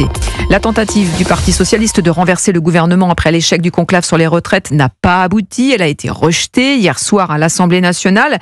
passé. La tentative du Parti socialiste de renverser le gouvernement après l'échec du conclave sur les retraites n'a pas abouti. Elle a été rejetée hier soir à l'Assemblée nationale.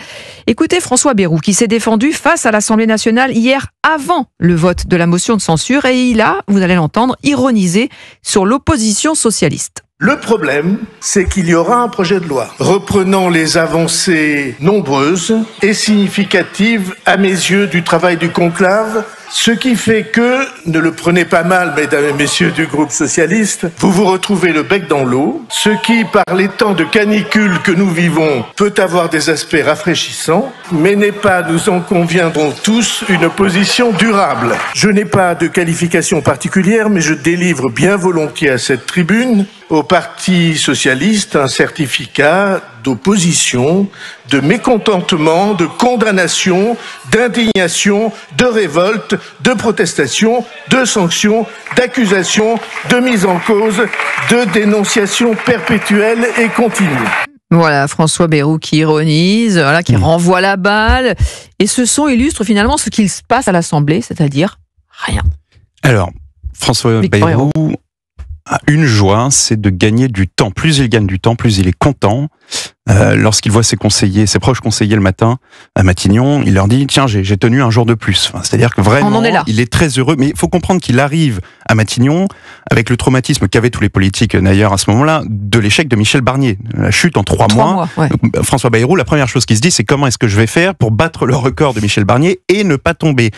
Écoutez François Bayrou qui s'est défendu face à l'Assemblée nationale hier avant le vote de la motion de censure et il a, vous allez l'entendre, ironisé sur l'opposition socialiste. Le problème, c'est qu'il y aura un projet de loi reprenant les avancées nombreuses et significatives à mes yeux du travail du conclave, ce qui fait que, ne le prenez pas mal, mesdames et messieurs du groupe socialiste, vous vous retrouvez le bec dans l'eau, ce qui, par les temps de canicule que nous vivons, peut avoir des aspects rafraîchissants, mais n'est pas, nous en conviendrons tous, une position durable. Je n'ai pas de qualification particulière, mais je délivre bien volontiers à cette tribune au Parti socialiste un certificat d'opposition, de mécontentement, de condamnation, d'indignation, de révolte, de protestation, de sanction, d'accusation, de mise en cause, de dénonciation perpétuelle et continue. Voilà, François Bayrou qui ironise, voilà, qui renvoie la balle. Et ce son illustre finalement ce qu'il se passe à l'Assemblée, c'est-à-dire rien. Alors, François Bayrou a une joie, c'est de gagner du temps. Plus il gagne du temps, plus il est content. Lorsqu'il voit ses proches conseillers le matin à Matignon, il leur dit « Tiens, j'ai tenu un jour de plus ». C'est-à-dire que vraiment, il est très heureux. Mais il faut comprendre qu'il arrive à Matignon avec le traumatisme qu'avaient tous les politiques d'ailleurs à ce moment-là, de l'échec de Michel Barnier. La chute en 3 mois. Ouais. François Bayrou, la première chose qu'il se dit, c'est comment est-ce que je vais faire pour battre le record de Michel Barnier et ne pas tomber.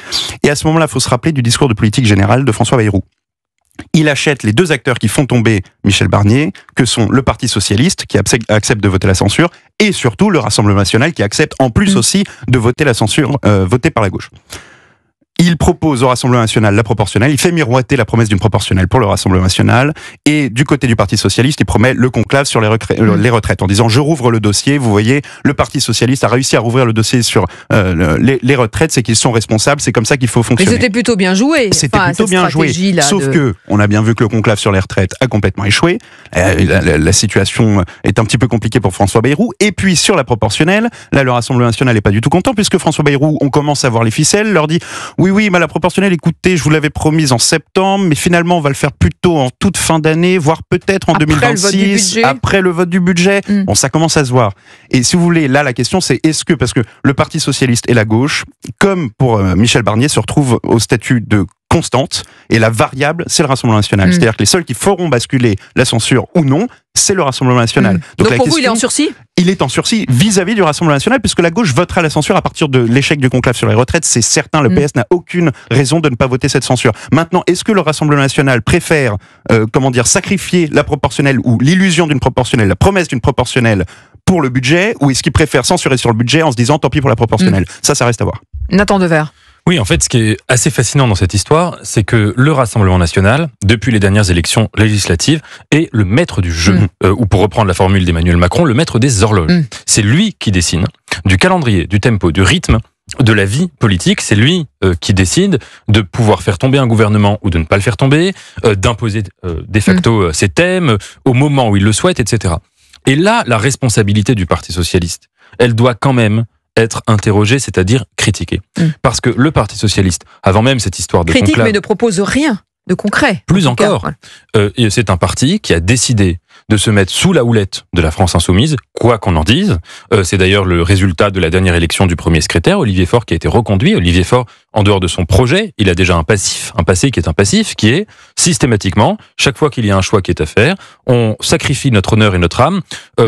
Et à ce moment-là, il faut se rappeler du discours de politique générale de François Bayrou. Il achète les 2 acteurs qui font tomber Michel Barnier, que sont le Parti socialiste, qui accepte de voter la censure, et surtout le Rassemblement national, qui accepte en plus aussi de voter la censure votée par la gauche. Il propose au Rassemblement national la proportionnelle, il fait miroiter la promesse d'une proportionnelle pour le Rassemblement national, et du côté du Parti socialiste, il promet le conclave sur les retraites, en disant « je rouvre le dossier ». Vous voyez, le Parti socialiste a réussi à rouvrir le dossier sur les retraites, c'est qu'ils sont responsables, c'est comme ça qu'il faut fonctionner. Mais c'était plutôt bien joué. C'était plutôt bien joué, sauf que on a bien vu que le conclave sur les retraites a complètement échoué. La situation est un petit peu compliquée pour François Bayrou. Et puis sur la proportionnelle, là le Rassemblement national n'est pas du tout content, puisque François Bayrou, on commence à voir les ficelles, leur dit « oui, mais la proportionnelle, écoutez, je vous l'avais promise en septembre, mais finalement, on va le faire plutôt en toute fin d'année, voire peut-être en 2026, après le vote du budget. Bon, ça commence à se voir. Et si vous voulez, là, la question, c'est parce que le Parti socialiste et la gauche, comme pour Michel Barnier, se retrouvent au statut de constante, et la variable, c'est le Rassemblement national. C'est-à-dire que les seuls qui feront basculer la censure ou non, c'est le Rassemblement national. Donc pour vous, il est en sursis ? Il est en sursis vis-à-vis du Rassemblement national, puisque la gauche votera la censure à partir de l'échec du conclave sur les retraites. C'est certain, le PS n'a aucune raison de ne pas voter cette censure. Maintenant, est-ce que le Rassemblement national préfère, sacrifier la proportionnelle ou l'illusion d'une proportionnelle, la promesse d'une proportionnelle pour le budget, ou est-ce qu'il préfère censurer sur le budget en se disant tant pis pour la proportionnelle ? Ça reste à voir. Nathan Devers. Oui, en fait, ce qui est assez fascinant dans cette histoire, c'est que le Rassemblement national, depuis les dernières élections législatives, est le maître du jeu, ou pour reprendre la formule d'Emmanuel Macron, le maître des horloges. C'est lui qui dessine du calendrier, du tempo, du rythme de la vie politique. C'est lui qui décide de pouvoir faire tomber un gouvernement ou de ne pas le faire tomber, d'imposer de facto ses thèmes au moment où il le souhaite, etc. Et là, la responsabilité du Parti socialiste, elle doit quand même être interrogé, c'est-à-dire critiqué. Parce que le Parti socialiste, avant même cette histoire de critique, conclave, mais ne propose rien de concret. Plus encore, c'est un parti qui a décidé de se mettre sous la houlette de la France insoumise, quoi qu'on en dise. C'est d'ailleurs le résultat de la dernière élection du premier secrétaire, Olivier Faure, qui a été reconduit. Olivier Faure, en dehors de son projet, il a déjà un passé qui est un passif, qui est systématiquement, chaque fois qu'il y a un choix qui est à faire, on sacrifie notre honneur et notre âme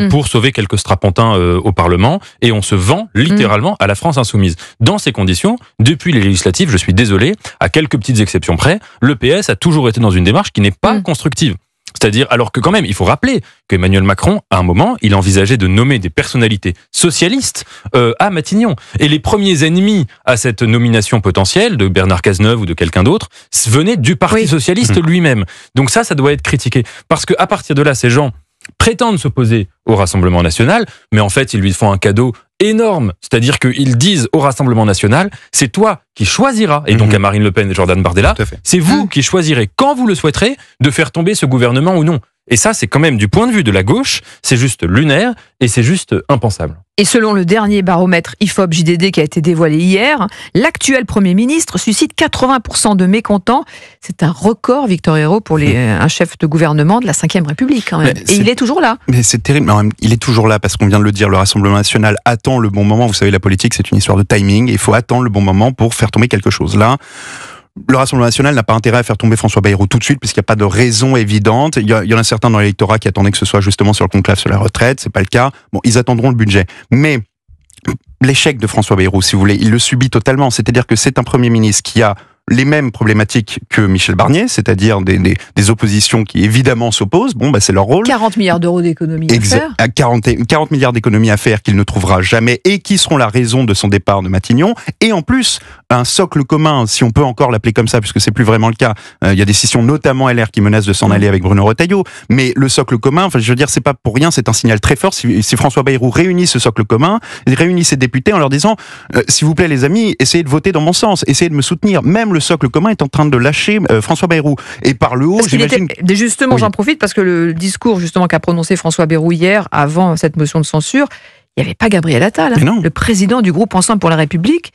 pour sauver quelques strapontins au Parlement, et on se vend littéralement à la France insoumise. Dans ces conditions, depuis les législatives, je suis désolé, à quelques petites exceptions près, le PS a toujours été dans une démarche qui n'est pas constructive. C'est-à-dire, alors que quand même, il faut rappeler qu'Emmanuel Macron, à un moment, il envisageait de nommer des personnalités socialistes à Matignon. Et les premiers ennemis à cette nomination potentielle de Bernard Cazeneuve ou de quelqu'un d'autre venaient du Parti socialiste lui-même. Donc ça doit être critiqué. Parce qu'à partir de là, ces gens prétendent s'opposer au Rassemblement national, mais en fait, ils lui font un cadeau énorme. C'est-à-dire qu'ils disent au Rassemblement national, c'est toi qui choisiras, et donc à Marine Le Pen et Jordan Bardella, c'est vous qui choisirez, quand vous le souhaiterez, de faire tomber ce gouvernement ou non. Et ça, c'est quand même, du point de vue de la gauche, c'est juste lunaire et c'est juste impensable. Et selon le dernier baromètre IFOP-JDD qui a été dévoilé hier, l'actuel Premier ministre suscite 80% de mécontents. C'est un record, Victor Ayrault, pour un chef de gouvernement de la Ve République, quand même. Et il est toujours là. Mais c'est terrible. Il est toujours là parce qu'on vient de le dire, le Rassemblement national attend le bon moment. Vous savez, la politique, c'est une histoire de timing. Il faut attendre le bon moment pour faire tomber quelque chose. Là, le Rassemblement national n'a pas intérêt à faire tomber François Bayrou tout de suite, puisqu'il n'y a pas de raison évidente. Il y en a certains dans l'électorat qui attendaient que ce soit justement sur le conclave sur la retraite. C'est pas le cas. Bon, ils attendront le budget. Mais l'échec de François Bayrou, si vous voulez, il le subit totalement. C'est-à-dire que c'est un Premier ministre qui a les mêmes problématiques que Michel Barnier, c'est-à-dire des oppositions qui évidemment s'opposent. Bon, c'est leur rôle. 40 milliards d'euros d'économies à faire. 40 milliards d'économies à faire qu'il ne trouvera jamais et qui seront la raison de son départ de Matignon. Et en plus, un socle commun, si on peut encore l'appeler comme ça, puisque c'est plus vraiment le cas. Il y a des scissions, notamment LR, qui menacent de s'en aller avec Bruno Retailleau. Mais le socle commun, je veux dire, c'est pas pour rien, c'est un signal très fort. Si François Bayrou réunit ce socle commun, il réunit ses députés en leur disant, s'il vous plaît les amis, essayez de voter dans mon sens, essayez de me soutenir. Même le socle commun est en train de lâcher François Bayrou. Et par le haut, j'imagine... Justement, j'en profite parce que le discours justement qu'a prononcé François Bayrou hier, avant cette motion de censure, il n'y avait pas Gabriel Attal, le président du groupe Ensemble pour la République.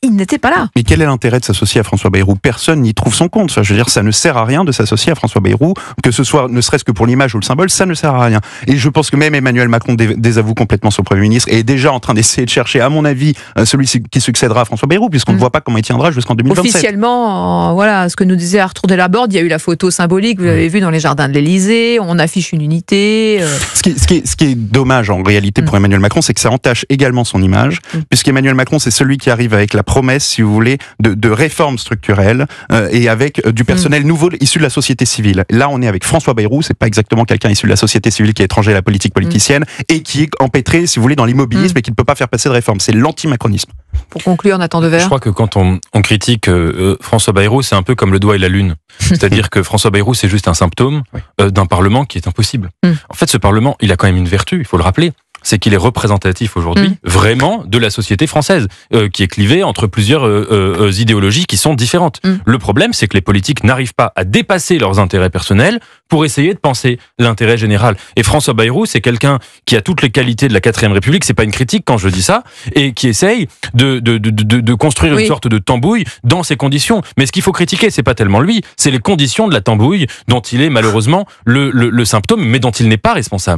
Il n'était pas là. Mais quel est l'intérêt de s'associer à François Bayrou? Personne n'y trouve son compte. Je veux dire, ça ne sert à rien de s'associer à François Bayrou, que ce soit ne serait-ce que pour l'image ou le symbole, ça ne sert à rien. Et je pense que même Emmanuel Macron désavoue complètement son Premier ministre et est déjà en train d'essayer de chercher, à mon avis, celui qui succédera à François Bayrou, puisqu'on ne voit pas comment il tiendra jusqu'en 2027. Officiellement, voilà, ce que nous disait Arthur Delaborde, il y a eu la photo symbolique, vous l'avez vu dans les jardins de l'Élysée, on affiche une unité. Ce qui est dommage en réalité pour Emmanuel Macron, c'est que ça entache également son image, puisqu'Emmanuel Macron, c'est celui qui arrive avec la promesse, si vous voulez, de réformes structurelles et avec du personnel nouveau issu de la société civile. Là, on est avec François Bayrou, c'est pas exactement quelqu'un issu de la société civile qui est étranger à la politique politicienne et qui est empêtré, si vous voulez, dans l'immobilisme et qui ne peut pas faire passer de réforme. C'est l'anti-macronisme. Pour conclure, Nathan Devers. Je crois que quand on critique François Bayrou, c'est un peu comme le doigt et la lune. C'est-à-dire que François Bayrou, c'est juste un symptôme d'un Parlement qui est impossible. En fait, ce Parlement, il a quand même une vertu, il faut le rappeler. C'est qu'il est représentatif aujourd'hui, vraiment, de la société française, qui est clivée entre plusieurs idéologies qui sont différentes. Le problème, c'est que les politiques n'arrivent pas à dépasser leurs intérêts personnels pour essayer de penser l'intérêt général. Et François Bayrou, c'est quelqu'un qui a toutes les qualités de la 4ème République, c'est pas une critique quand je dis ça, et qui essaye de construire une sorte de tambouille dans ces conditions. Mais ce qu'il faut critiquer, c'est pas tellement lui, c'est les conditions de la tambouille dont il est malheureusement le symptôme, mais dont il n'est pas responsable.